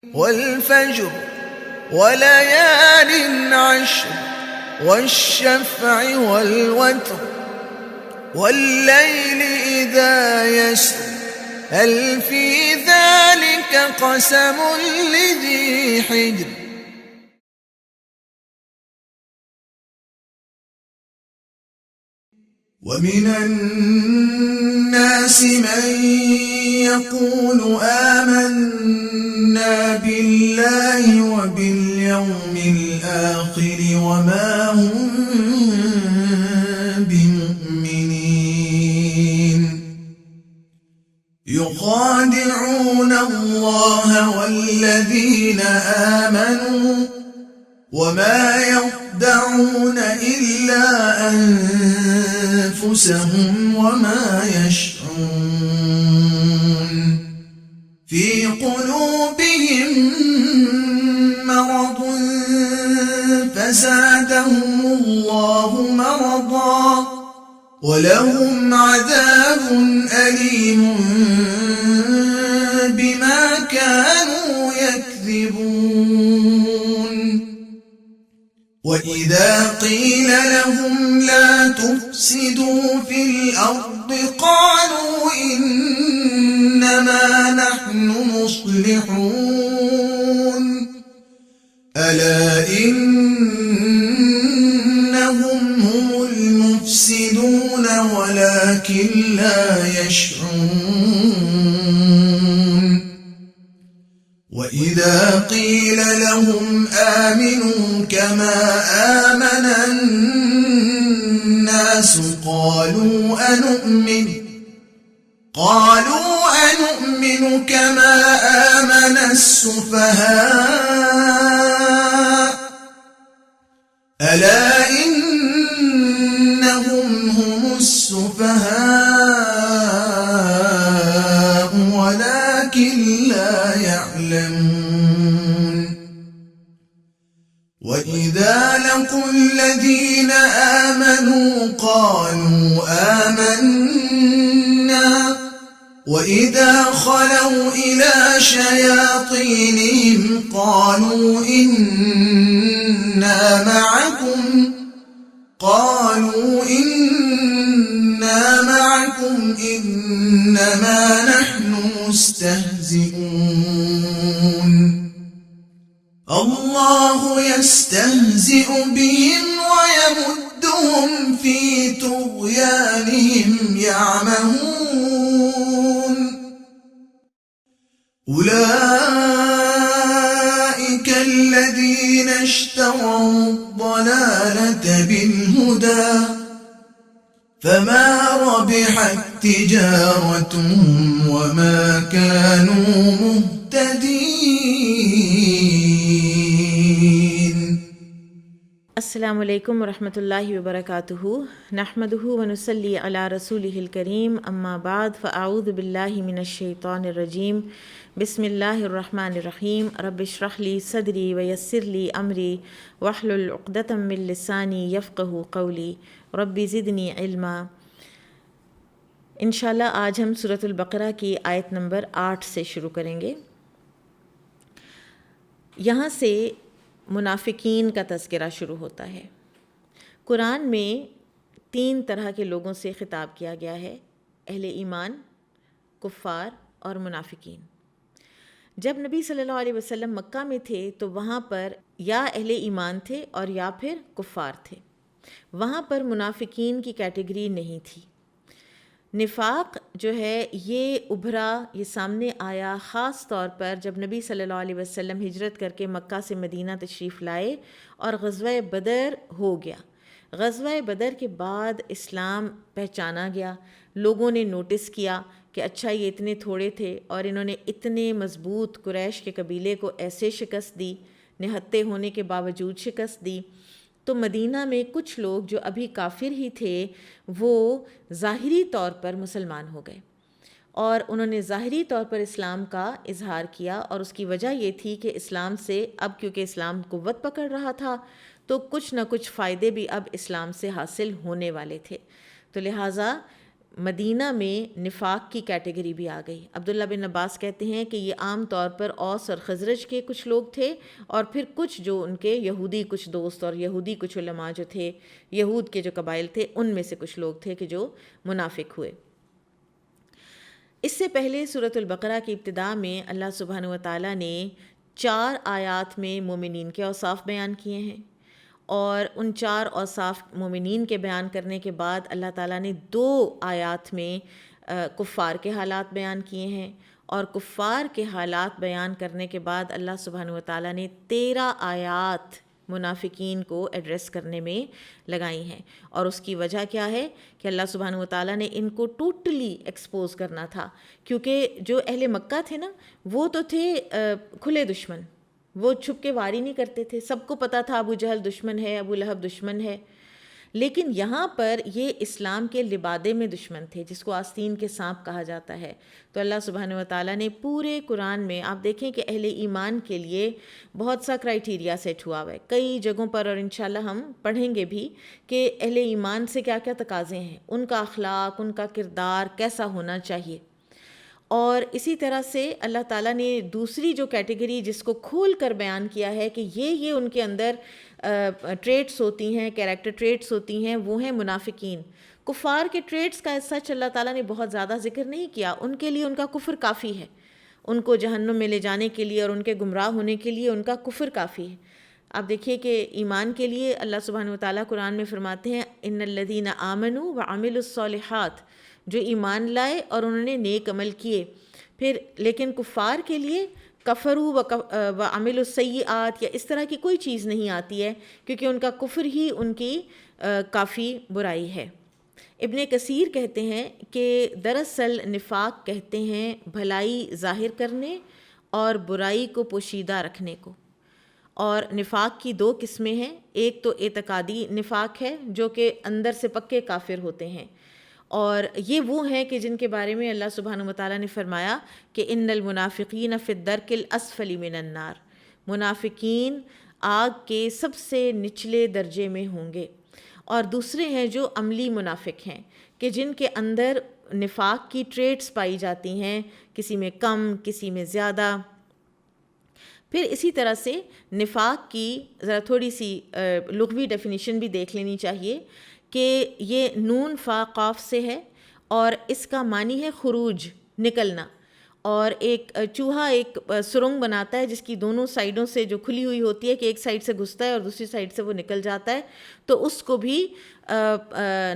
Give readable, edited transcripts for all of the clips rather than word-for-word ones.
والفجر وليال عشر والشفع والوتر والليل إذا يسر هل في ذلك قسم لذي حجر. ومن الناس من يقول آمنا بالله وباليوم الآخر وما هم بمؤمنين يخادعون الله والذين آمنوا وما يخدعون إلا أنفسهم وما يشعرون. في قلوبهم مرض فزادهم الله مرضا ولهم عذاب أليم بما كانوا يكذبون. وإذا قيل لهم لا تفسدوا في الأرض قالوا إنما نحن مصلحون ألا إنهم هم المفسدون ولكن لا يشعرون. وإذا قيل لهم آمنوا كما آمن الناس قالوا أنؤمن كما آمن السفهاء ألا إنهم هم السفهاء ولكن لا يعلمون. وإذا لقوا الذين آمنوا قالوا آمنا وإذا خلوا إلى شياطينهم قالوا إنا معكم إنما نحن مستهزئون. الله يستهزئ بهم ويمدهم في طغيانهم يعمهون. أولئك الذين اشتروا الضلالة بالهدى فما ربحت تجارتهم وما كانوا مهتدين. السلام علیکم ورحمۃ اللہ وبرکاتہ نحمدہ ونصلی علی رسولہ الکریم اما بعد فاعوذ باللہ من الشیطان الرجیم بسم اللہ الرحمن الرحیم رب اشرح لی صدری ویسر لی امری واحلل عقدۃ من لسانی یفقہوا قولی رب زدنی علما۔ انشاءاللہ آج ہم سورۃ البقرہ کی آیت نمبر 8 سے شروع کریں گے۔ یہاں سے منافقین کا تذکرہ شروع ہوتا ہے۔ قرآن میں 3 طرح کے لوگوں سے خطاب کیا گیا ہے: اہل ایمان، کفار اور منافقین۔ جب نبی صلی اللہ علیہ وسلم مکہ میں تھے تو وہاں پر یا اہل ایمان تھے اور یا پھر کفار تھے، وہاں پر منافقین کی کیٹیگری نہیں تھی۔ نفاق جو ہے یہ ابھرا، یہ سامنے آیا خاص طور پر جب نبی صلی اللہ علیہ وسلم ہجرت کر کے مکہ سے مدینہ تشریف لائے اور غزوہ بدر ہو گیا۔ غزوہ بدر کے بعد اسلام پہچانا گیا، لوگوں نے نوٹس کیا کہ اچھا یہ اتنے تھوڑے تھے اور انہوں نے اتنے مضبوط قریش کے قبیلے کو ایسے شکست دی، نہتے ہونے کے باوجود شکست دی۔ تو مدینہ میں کچھ لوگ جو ابھی کافر ہی تھے وہ ظاہری طور پر مسلمان ہو گئے اور انہوں نے ظاہری طور پر اسلام کا اظہار کیا، اور اس کی وجہ یہ تھی کہ اسلام سے اب کیونکہ اسلام قوت پکڑ رہا تھا تو کچھ نہ کچھ فائدے بھی اب اسلام سے حاصل ہونے والے تھے، تو لہٰذا مدینہ میں نفاق کی کیٹیگری بھی آ گئی۔ عبداللہ بن عباس کہتے ہیں کہ یہ عام طور پر اوس اور خزرج کے کچھ لوگ تھے، اور پھر کچھ جو ان کے یہودی کچھ دوست اور یہودی کچھ علماء جو تھے، یہود کے جو قبائل تھے، ان میں سے کچھ لوگ تھے کہ جو منافق ہوئے۔ اس سے پہلے سورۃ البقرہ کی ابتدا میں اللہ سبحانہ و تعالیٰ نے 4 آیات میں مومنین کے اوصاف بیان کیے ہیں، اور ان 4 اوصاف مومنین کے بیان کرنے کے بعد اللہ تعالیٰ نے 2 آیات میں کفار کے حالات بیان کیے ہیں، اور کفار کے حالات بیان کرنے کے بعد اللہ سبحانہ و تعالیٰ نے 13 آیات منافقین کو ایڈریس کرنے میں لگائی ہیں۔ اور اس کی وجہ کیا ہے کہ اللہ سبحانہ و تعالیٰ نے ان کو ٹوٹلی ایکسپوز کرنا تھا، کیونکہ جو اہل مکہ تھے نا، وہ تو تھے کھلے دشمن، وہ چھپ کے واری نہیں کرتے تھے، سب کو پتہ تھا ابو جہل دشمن ہے، ابو لہب دشمن ہے، لیکن یہاں پر یہ اسلام کے لبادے میں دشمن تھے، جس کو آستین کے سانپ کہا جاتا ہے۔ تو اللہ سبحانہ و تعالیٰ نے پورے قرآن میں، آپ دیکھیں کہ اہل ایمان کے لیے بہت سا کرائیٹیریا سیٹ ہوا ہوا ہے کئی جگہوں پر، اور انشاءاللہ ہم پڑھیں گے بھی کہ اہل ایمان سے کیا کیا تقاضے ہیں، ان کا اخلاق، ان کا کردار کیسا ہونا چاہیے۔ اور اسی طرح سے اللہ تعالیٰ نے دوسری جو کیٹیگری جس کو کھول کر بیان کیا ہے کہ یہ ان کے اندر ٹریٹس ہوتی ہیں، کیریکٹر ٹریٹس ہوتی ہیں، وہ ہیں منافقین۔ کفار کے ٹریٹس کا ایسا اللہ تعالیٰ نے بہت زیادہ ذکر نہیں کیا، ان کے لیے ان کا کفر کافی ہے، ان کو جہنم میں لے جانے کے لیے اور ان کے گمراہ ہونے کے لیے ان کا کفر کافی ہے۔ آپ دیکھیے کہ ایمان کے لیے اللہ سبحانہ و تعالیٰ قرآن میں فرماتے ہیں ان الذین آمنوا وعملوا الصالحات، جو ایمان لائے اور انہوں نے نیک عمل کیے۔ پھر لیکن کفار کے لیے کفروا وعملوا السیئات یا اس طرح کی کوئی چیز نہیں آتی ہے، کیونکہ ان کا کفر ہی ان کی کافی برائی ہے۔ ابن کثیر کہتے ہیں کہ دراصل نفاق کہتے ہیں بھلائی ظاہر کرنے اور برائی کو پوشیدہ رکھنے کو، اور نفاق کی 2 قسمیں ہیں، ایک تو اعتقادی نفاق ہے جو کہ اندر سے پکے کافر ہوتے ہیں، اور یہ وہ ہیں کہ جن کے بارے میں اللہ سبحانہ و تعالیٰ نے فرمایا کہ ان المنافقین فی الدرک الاسفل من النار، منافقین آگ کے سب سے نچلے درجے میں ہوں گے۔ اور دوسرے ہیں جو عملی منافق ہیں، کہ جن کے اندر نفاق کی ٹریٹس پائی جاتی ہیں، کسی میں کم، کسی میں زیادہ۔ پھر اسی طرح سے نفاق کی ذرا تھوڑی سی لغوی ڈیفینیشن بھی دیکھ لینی چاہیے کہ یہ نون فا قاف سے ہے، اور اس کا معنی ہے خروج، نکلنا۔ اور ایک چوہا ایک سرنگ بناتا ہے جس کی دونوں سائیڈوں سے جو کھلی ہوئی ہوتی ہے کہ ایک سائیڈ سے گھستا ہے اور دوسری سائیڈ سے وہ نکل جاتا ہے، تو اس کو بھی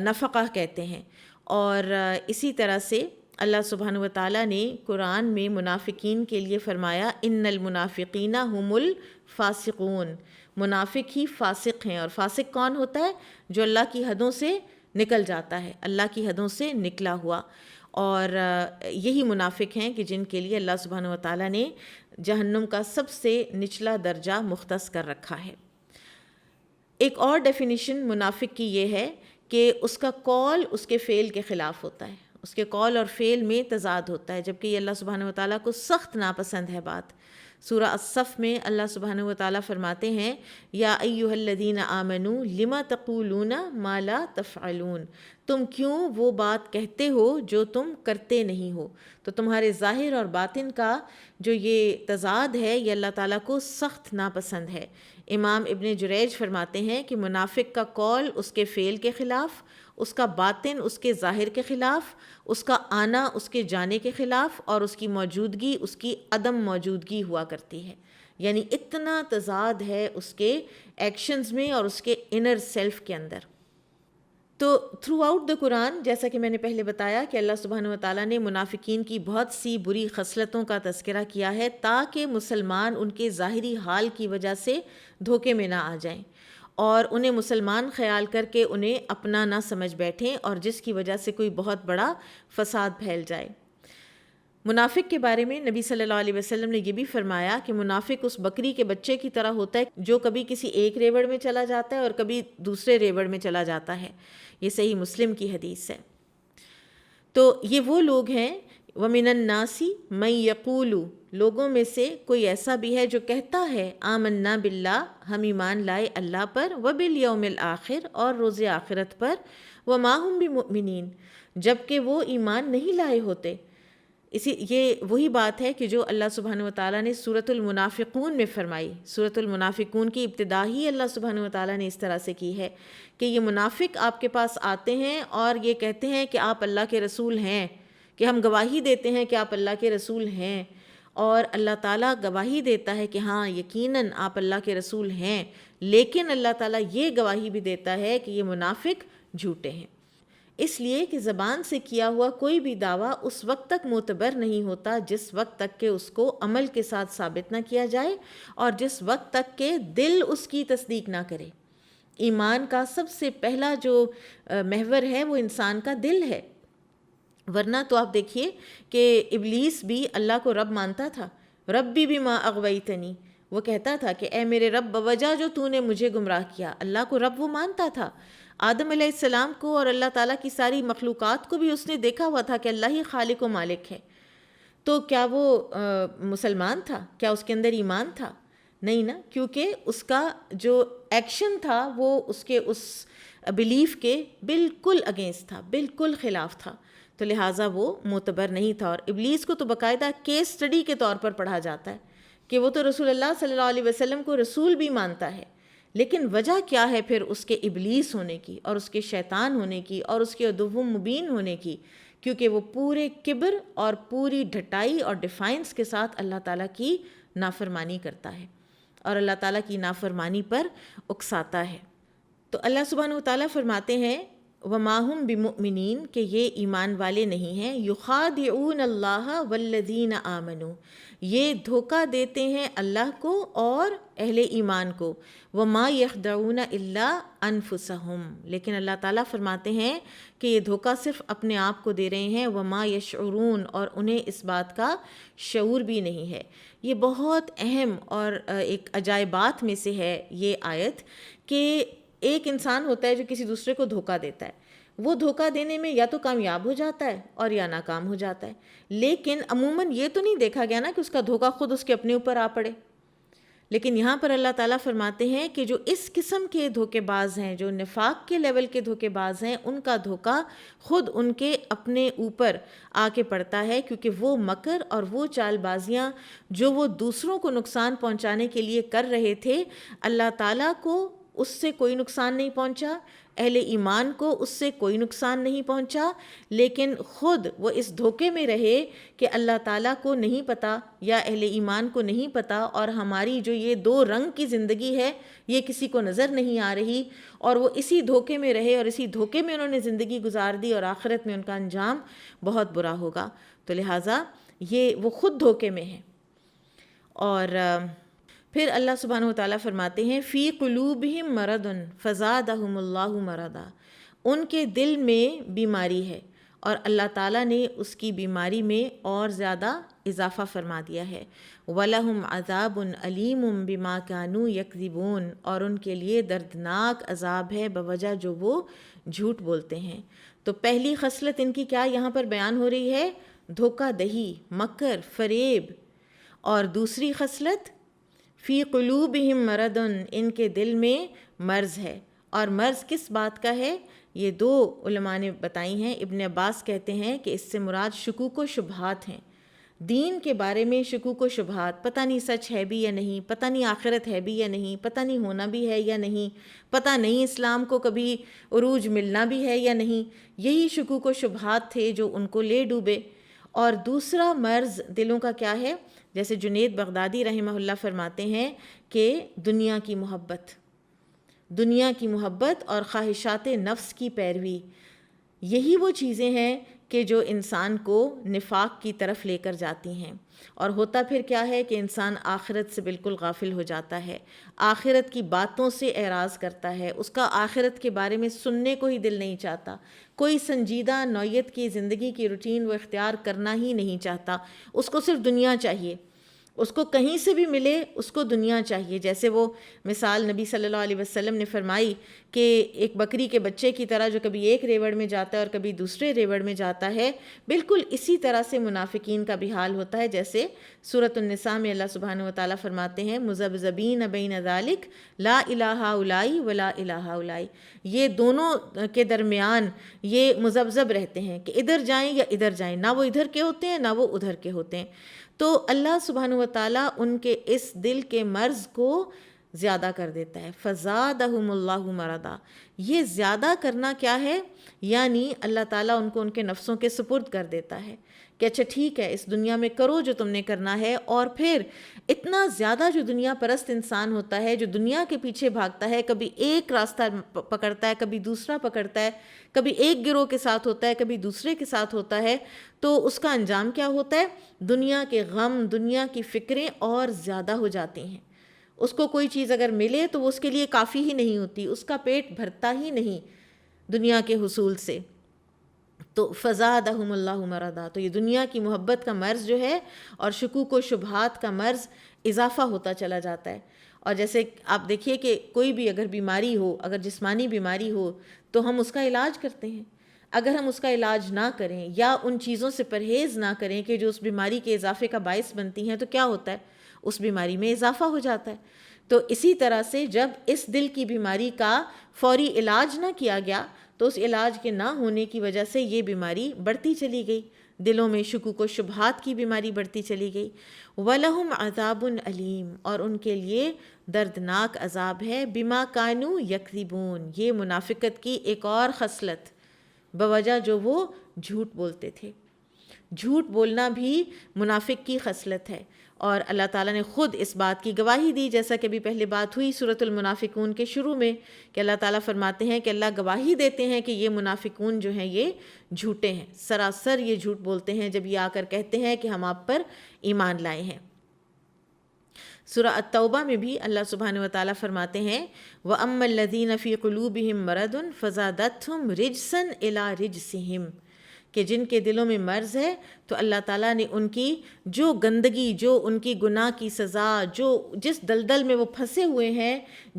نفقہ کہتے ہیں۔ اور اسی طرح سے اللہ سبحانہ و تعالیٰ نے قرآن میں منافقین کے لیے فرمایا ان المنافقین هم الفاسقون، منافق ہی فاسق ہیں۔ اور فاسق کون ہوتا ہے؟ جو اللہ کی حدوں سے نکل جاتا ہے، اللہ کی حدوں سے نکلا ہوا۔ اور یہی منافق ہیں کہ جن کے لیے اللہ سبحانہ و تعالیٰ نے جہنم کا سب سے نچلا درجہ مختص کر رکھا ہے۔ ایک اور ڈیفینیشن منافق کی یہ ہے کہ اس کا قول اس کے فعل کے خلاف ہوتا ہے، اس کے قول اور فعل میں تضاد ہوتا ہے، جبکہ یہ اللہ سبحانہ و تعالیٰ کو سخت ناپسند ہے بات۔ سورہ الصف میں اللہ سبحانہ و تعالیٰ فرماتے ہیں یا ایھا الذین آمنوا لم تقولون ما لا تفعلون، تم کیوں وہ بات کہتے ہو جو تم کرتے نہیں ہو۔ تو تمہارے ظاہر اور باطن کا جو یہ تضاد ہے یہ اللہ تعالیٰ کو سخت ناپسند ہے۔ امام ابن جریج فرماتے ہیں کہ منافق کا قول اس کے فعل کے خلاف، اس کا باطن اس کے ظاہر کے خلاف، اس کا آنا اس کے جانے کے خلاف، اور اس کی موجودگی اس کی عدم موجودگی ہوا کرتی ہے۔ یعنی اتنا تضاد ہے اس کے ایکشنز میں اور اس کے انر سیلف کے اندر۔ تو تھرو آؤٹ دا قرآن، جیسا کہ میں نے پہلے بتایا کہ اللہ سبحانہ و تعالیٰ نے منافقین کی بہت سی بری خصلتوں کا تذکرہ کیا ہے تاکہ مسلمان ان کے ظاہری حال کی وجہ سے دھوکے میں نہ آ جائیں اور انہیں مسلمان خیال کر کے انہیں اپنا نہ سمجھ بیٹھیں، اور جس کی وجہ سے کوئی بہت بڑا فساد پھیل جائے۔ منافق کے بارے میں نبی صلی اللہ علیہ وسلم نے یہ بھی فرمایا کہ منافق اس بکری کے بچے کی طرح ہوتا ہے جو کبھی کسی ایک ریوڑ میں چلا جاتا ہے اور کبھی دوسرے ریوڑ میں چلا جاتا ہے۔ یہ صحیح مسلم کی حدیث ہے۔ تو یہ وہ لوگ ہیں وَمِنَ النَّاسِ مَن یقول، لوگوں میں سے کوئی ایسا بھی ہے جو کہتا ہے آمنا باللہ، ہم ایمان لائے اللہ پر، وبالیوم الآخر، اور روز آخرت پر، وما ہم بمؤمنین، جبکہ وہ ایمان نہیں لائے ہوتے۔ یہ وہی بات ہے کہ جو اللہ سبحانہ وتعالیٰ نے سورۃ المنافقون میں فرمائی۔ سورۃ المنافقون کی ابتدا ہی اللہ سبحانہ وتعالیٰ نے اس طرح سے کی ہے کہ یہ منافق آپ کے پاس آتے ہیں اور یہ کہتے ہیں کہ آپ اللہ کے رسول ہیں، کہ ہم گواہی دیتے ہیں کہ آپ اللہ کے رسول ہیں، اور اللہ تعالیٰ گواہی دیتا ہے کہ ہاں یقیناً آپ اللہ کے رسول ہیں، لیکن اللہ تعالیٰ یہ گواہی بھی دیتا ہے کہ یہ منافق جھوٹے ہیں، اس لیے کہ زبان سے کیا ہوا کوئی بھی دعویٰ اس وقت تک معتبر نہیں ہوتا جس وقت تک کہ اس کو عمل کے ساتھ ثابت نہ کیا جائے، اور جس وقت تک کہ دل اس کی تصدیق نہ کرے۔ ایمان کا سب سے پہلا جو محور ہے وہ انسان کا دل ہے، ورنہ تو آپ دیکھیے کہ ابلیس بھی اللہ کو رب مانتا تھا، ربی بما اغویتنی، وہ کہتا تھا کہ اے میرے رب بوجہ جو تو نے مجھے گمراہ کیا، اللہ کو رب وہ مانتا تھا۔ آدم علیہ السلام کو اور اللہ تعالیٰ کی ساری مخلوقات کو بھی اس نے دیکھا ہوا تھا کہ اللہ ہی خالق و مالک ہے، تو کیا وہ مسلمان تھا؟ کیا اس کے اندر ایمان تھا؟ نہیں نا، کیونکہ اس کا جو ایکشن تھا وہ اس کے اس بلیف کے بالکل اگینسٹ تھا، بالکل خلاف تھا، تو لہٰذا وہ معتبر نہیں تھا۔ اور ابلیس کو تو باقاعدہ کیس سٹڈی کے طور پر پڑھا جاتا ہے کہ وہ تو رسول اللہ صلی اللہ علیہ وسلم کو رسول بھی مانتا ہے، لیکن وجہ کیا ہے پھر اس کے ابلیس ہونے کی اور اس کے شیطان ہونے کی اور اس کے عدو مبین ہونے کی؟ کیونکہ وہ پورے کبر اور پوری ڈھٹائی اور ڈیفائنس کے ساتھ اللہ تعالیٰ کی نافرمانی کرتا ہے اور اللہ تعالیٰ کی نافرمانی پر اکساتا ہے۔ تو اللہ سبحانہ وتعالیٰ فرماتے ہیں وما ہم بمؤمنین، کہ یہ ایمان والے نہیں ہیں، یخادعون اللہ والذین آمنوا، یہ دھوکہ دیتے ہیں اللہ کو اور اہل ایمان کو، وما یخدعون الا انفسہم، لیکن اللہ تعالیٰ فرماتے ہیں کہ یہ دھوکہ صرف اپنے آپ کو دے رہے ہیں، وما یشعرون، اور انہیں اس بات کا شعور بھی نہیں ہے۔ یہ بہت اہم اور ایک عجائبات میں سے ہے یہ آیت، کہ ایک انسان ہوتا ہے جو کسی دوسرے کو دھوکہ دیتا ہے، وہ دھوکہ دینے میں یا تو کامیاب ہو جاتا ہے اور یا ناکام ہو جاتا ہے، لیکن عموماً یہ تو نہیں دیکھا گیا نا کہ اس کا دھوکہ خود اس کے اپنے اوپر آ پڑے۔ لیکن یہاں پر اللہ تعالیٰ فرماتے ہیں کہ جو اس قسم کے دھوکے باز ہیں، جو نفاق کے لیول کے دھوکے باز ہیں، ان کا دھوکہ خود ان کے اپنے اوپر آ کے پڑتا ہے، کیونکہ وہ مکر اور وہ چال بازیاں جو وہ دوسروں کو نقصان پہنچانے کے لیے کر رہے تھے، اللہ تعالیٰ کو اس سے کوئی نقصان نہیں پہنچا، اہل ایمان کو اس سے کوئی نقصان نہیں پہنچا، لیکن خود وہ اس دھوکے میں رہے کہ اللہ تعالیٰ کو نہیں پتہ یا اہل ایمان کو نہیں پتہ، اور ہماری جو یہ دو رنگ کی زندگی ہے یہ کسی کو نظر نہیں آ رہی، اور وہ اسی دھوکے میں رہے اور اسی دھوکے میں انہوں نے زندگی گزار دی، اور آخرت میں ان کا انجام بہت برا ہوگا۔ تو لہٰذا یہ وہ خود دھوکے میں ہیں۔ اور پھر اللہ سبحانہ وتعالیٰ فرماتے ہیں فی قلوبہم مرض فزادہم اللہ مرضا، ان کے دل میں بیماری ہے اور اللہ تعالیٰ نے اس کی بیماری میں اور زیادہ اضافہ فرما دیا ہے۔ وَلَهُمْ عَذَابٌ عَلِيمٌ بِمَا كَانُوا يَكْذِبُونَ، اور ان کے لیے دردناک عذاب ہے بوجہ جو وہ جھوٹ بولتے ہیں۔ تو پہلی خصلت ان کی کیا یہاں پر بیان ہو رہی ہے؟ دھوکہ دہی، مکر، فریب۔ اور دوسری خصلت فی قلوبہم مرض، ان کے دل میں مرض ہے۔ اور مرض کس بات کا ہے؟ یہ دو علماء نے بتائی ہیں۔ ابن عباس کہتے ہیں کہ اس سے مراد شکوک و شبہات ہیں، دین کے بارے میں شکوک و شبہات، پتہ نہیں سچ ہے بھی یا نہیں، پتہ نہیں آخرت ہے بھی یا نہیں، پتہ نہیں ہونا بھی ہے یا نہیں، پتہ نہیں اسلام کو کبھی عروج ملنا بھی ہے یا نہیں، یہی شکوک و شبہات تھے جو ان کو لے ڈوبے۔ اور دوسرا مرض دلوں کا کیا ہے؟ جیسے جنید بغدادی رحمہ اللہ فرماتے ہیں کہ دنیا کی محبت اور خواہشات نفس کی پیروی، یہی وہ چیزیں ہیں کہ جو انسان کو نفاق کی طرف لے کر جاتی ہیں۔ اور ہوتا پھر کیا ہے کہ انسان آخرت سے بالکل غافل ہو جاتا ہے، آخرت کی باتوں سے اعراض کرتا ہے، اس کا آخرت کے بارے میں سننے کو ہی دل نہیں چاہتا، کوئی سنجیدہ نوعیت کی زندگی کی روٹین وہ اختیار کرنا ہی نہیں چاہتا، اس کو صرف دنیا چاہیے۔ اس کو کہیں سے بھی ملے اس کو دنیا چاہیے. جیسے وہ مثال نبی صلی اللہ علیہ وسلم نے فرمائی کہ ایک بکری کے بچے کی طرح جو کبھی ایک ریوڑ میں جاتا ہے اور کبھی دوسرے ریوڑ میں جاتا ہے، بالکل اسی طرح سے منافقین کا بھی حال ہوتا ہے. جیسے سورۃ النساء میں اللہ سبحانہ و تعالیٰ فرماتے ہیں مذبذبین بین ذالک لا الہ ہؤلاء ولا الہ ہؤلاء، یہ دونوں کے درمیان یہ مذبذب رہتے ہیں کہ ادھر جائیں یا ادھر جائیں، نہ وہ ادھر کے ہوتے ہیں نہ وہ ادھر کے ہوتے ہیں. تو اللہ سبحانہ و تعالیٰ ان کے اس دل کے مرض کو زیادہ کر دیتا ہے. فزادہم اللہ مرضا، یہ زیادہ کرنا کیا ہے؟ یعنی اللہ تعالیٰ ان کو ان کے نفسوں کے سپرد کر دیتا ہے کہ اچھا ٹھیک ہے اس دنیا میں کرو جو تم نے کرنا ہے. اور پھر اتنا زیادہ جو دنیا پرست انسان ہوتا ہے، جو دنیا کے پیچھے بھاگتا ہے، کبھی ایک راستہ پکڑتا ہے کبھی دوسرا پکڑتا ہے، کبھی ایک گروہ کے ساتھ ہوتا ہے کبھی دوسرے کے ساتھ ہوتا ہے، تو اس کا انجام کیا ہوتا ہے؟ دنیا کے غم، دنیا کی فکریں اور زیادہ ہو جاتی ہیں. اس کو کوئی چیز اگر ملے تو وہ اس کے لیے کافی ہی نہیں ہوتی، اس کا پیٹ بھرتا ہی نہیں دنیا کے حصول سے. تو فزادہم اللہ مرضا، تو یہ دنیا کی محبت کا مرض جو ہے اور شکوک و شبہات کا مرض اضافہ ہوتا چلا جاتا ہے. اور جیسے آپ دیکھیے کہ کوئی بھی اگر بیماری ہو، اگر جسمانی بیماری ہو تو ہم اس کا علاج کرتے ہیں. اگر ہم اس کا علاج نہ کریں یا ان چیزوں سے پرہیز نہ کریں کہ جو اس بیماری کے اضافے کا باعث بنتی ہیں، تو کیا ہوتا ہے؟ اس بیماری میں اضافہ ہو جاتا ہے. تو اسی طرح سے جب اس دل کی بیماری کا فوری علاج نہ کیا گیا تو اس علاج کے نہ ہونے کی وجہ سے یہ بیماری بڑھتی چلی گئی، دلوں میں شکوک و شبہات کی بیماری بڑھتی چلی گئی. وَلَهُمْ عَذَابٌ عَلِيمٌ، اور ان کے لیے دردناک عذاب ہے. بِمَا كَانُوا يَكْذِبُونَ، یہ منافقت کی ایک اور خصلت بوجہ جو وہ جھوٹ بولتے تھے. جھوٹ بولنا بھی منافق کی خصلت ہے، اور اللہ تعالیٰ نے خود اس بات کی گواہی دی، جیسا کہ ابھی پہلے بات ہوئی سورۃ المنافقون کے شروع میں کہ اللہ تعالیٰ فرماتے ہیں کہ اللہ گواہی دیتے ہیں کہ یہ منافقون جو ہیں یہ جھوٹے ہیں، سراسر یہ جھوٹ بولتے ہیں جب یہ آ کر کہتے ہیں کہ ہم آپ پر ایمان لائے ہیں. سورہ التوبہ میں بھی اللہ سبحانہ و تعالیٰ فرماتے ہیں وَأَمَّا الَّذِينَ فِي قُلُوبِهِم مَرَضٌ فَزَادَتْهُمْ رِجْسًا إِلَىٰ رِجْسِهِمْ، کہ جن کے دلوں میں مرض ہے تو اللہ تعالیٰ نے ان کی جو گندگی، جو ان کی گناہ کی سزا، جو جس دلدل میں وہ پھنسے ہوئے ہیں،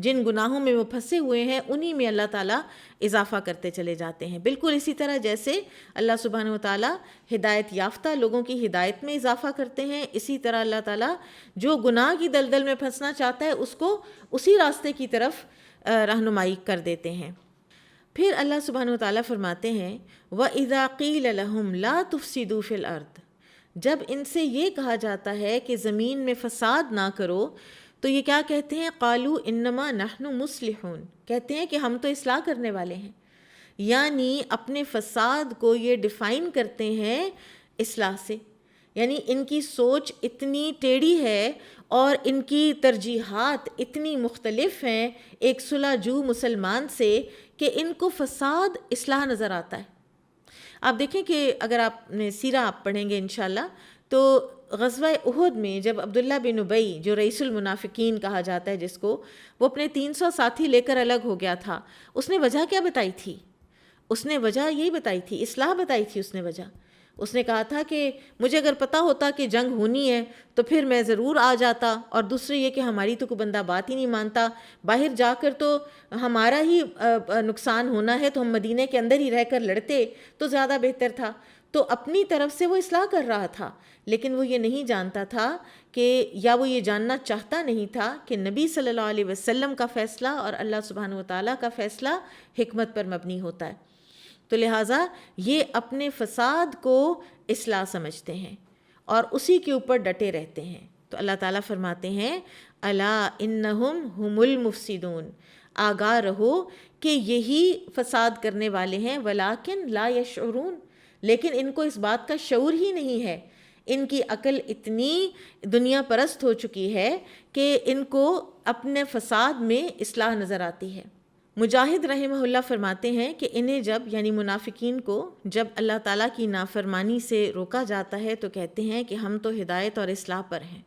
جن گناہوں میں وہ پھنسے ہوئے ہیں، انہی میں اللہ تعالیٰ اضافہ کرتے چلے جاتے ہیں. بالکل اسی طرح جیسے اللہ سبحانہ و تعالیٰ ہدایت یافتہ لوگوں کی ہدایت میں اضافہ کرتے ہیں، اسی طرح اللہ تعالیٰ جو گناہ کی دلدل میں پھنسنا چاہتا ہے اس کو اسی راستے کی طرف رہنمائی کر دیتے ہیں. پھر اللہ سبحانہ و تعالیٰ فرماتے ہیں وَإِذَا قِيلَ لَهُمْ لَا تُفْسِدُوا فِي الْأَرْضِ، جب ان سے یہ کہا جاتا ہے کہ زمین میں فساد نہ کرو تو یہ کیا کہتے ہیں؟ قَالُوا إِنَّمَا نَحْنُ مُصْلِحُونَ، کہتے ہیں کہ ہم تو اصلاح کرنے والے ہیں. یعنی اپنے فساد کو یہ ڈیفائن کرتے ہیں اصلاح سے. یعنی ان کی سوچ اتنی ٹیڑھی ہے اور ان کی ترجیحات اتنی مختلف ہیں ایک صلح جو مسلمان سے کہ ان کو فساد اصلاح نظر آتا ہے. آپ دیکھیں کہ اگر آپ نے سیرہ آپ پڑھیں گے انشاءاللہ تو غزوہ احد میں جب عبداللہ بن ابی جو رئیس المنافقین کہا جاتا ہے جس کو، وہ اپنے 300 ساتھی لے کر الگ ہو گیا تھا، اس نے وجہ کیا بتائی تھی؟ اس نے وجہ یہی بتائی تھی، اصلاح بتائی تھی اس نے وجہ. اس نے کہا تھا کہ مجھے اگر پتہ ہوتا کہ جنگ ہونی ہے تو پھر میں ضرور آ جاتا، اور دوسرے یہ کہ ہماری تو کوئی بندہ بات ہی نہیں مانتا، باہر جا کر تو ہمارا ہی نقصان ہونا ہے، تو ہم مدینے کے اندر ہی رہ کر لڑتے تو زیادہ بہتر تھا. تو اپنی طرف سے وہ اصلاح کر رہا تھا، لیکن وہ یہ نہیں جانتا تھا کہ، یا وہ یہ جاننا چاہتا نہیں تھا کہ نبی صلی اللہ علیہ وسلم کا فیصلہ اور اللہ سبحانہ و تعالیٰ کا فیصلہ حکمت پر مبنی ہوتا ہے. تو لہٰذا یہ اپنے فساد کو اصلاح سمجھتے ہیں اور اسی کے اوپر ڈٹے رہتے ہیں. تو اللہ تعالیٰ فرماتے ہیں الا انہم ہم المفسدون، آگاہ رہو کہ یہی فساد کرنے والے ہیں، ولیکن لا یشعرون، لیکن ان کو اس بات کا شعور ہی نہیں ہے. ان کی عقل اتنی دنیا پرست ہو چکی ہے کہ ان کو اپنے فساد میں اصلاح نظر آتی ہے. مجاہد رحمہ اللہ فرماتے ہیں کہ انہیں جب، یعنی منافقین کو جب اللہ تعالیٰ کی نافرمانی سے روکا جاتا ہے تو کہتے ہیں کہ ہم تو ہدایت اور اصلاح پر ہیں.